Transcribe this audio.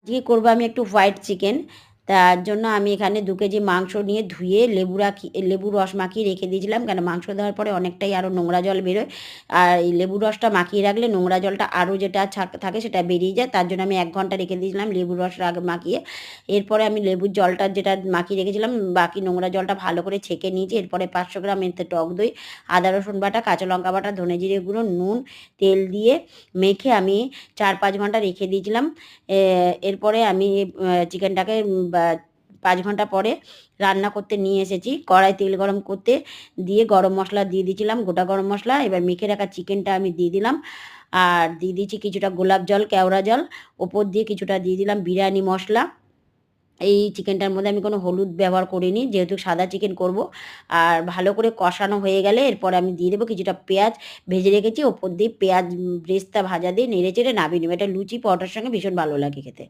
আজকে করবো আমি একটু হোয়াইট চিকেন। তার জন্য আমি এখানে ২ কেজি মাংস নিয়ে ধুয়ে লেবু রস মাখিয়ে রেখে দিয়েছিলাম। কেন মাংস দেওয়ার পরে অনেকটাই আরও নোংরা জল বেরোয়। আর এই লেবুর রসটা মাখিয়ে রাখলে নোংরা জলটা আরও যেটা থাকে সেটা বেরিয়ে যায়। তার জন্য আমি ১ ঘন্টা রেখে দিয়েছিলাম লেবুর রস মাখিয়ে। এরপরে আমি লেবুর জলটা যেটা মাখিয়ে রেখেছিলাম বাকি নোংরা জলটা ভালো করে ছেঁকে নিয়েছি। এরপরে ৫০০ গ্রাম এতে টক দই, আদা রসুন বাটা, কাঁচা লঙ্কা বাটা, ধনে জিরে গুঁড়ো, নুন, তেল দিয়ে মেখে আমি ৪-৫ ঘন্টা রেখে দিয়েছিলাম। এরপরে আমি চিকেনটাকে ৫ ঘন্টা পরে রান্না করতে নিয়ে এসেছি। কড়ায় তেল গরম করতে দিয়ে গরম মশলা দিয়ে দিয়েছিলাম, গোটা গরম মশলা। এবার মেখে রাখা চিকেনটা আমি দিয়ে দিলাম। আর দিয়ে দিয়েছি কিছুটা গোলাপ জল, কেওড়া জল। ওপর দিয়ে কিছুটা দিয়ে দিলাম বিরিয়ানি মশলা। এই চিকেনটার মধ্যে আমি কোনো হলুদ ব্যবহার করিনি যেহেতু সাদা চিকেন করব। আর ভালো করে কষানো হয়ে গেলে এরপরে আমি দিয়ে দেবো কিছুটা পেঁয়াজ ভেজে রেখেছি। ওপর দিয়ে পেঁয়াজ ব্রেস্তা ভাজা দিয়ে নেড়ে চেড়ে নামিয়ে নেব। এটা লুচি পরোটার সঙ্গে ভীষণ ভালো লাগে খেতে।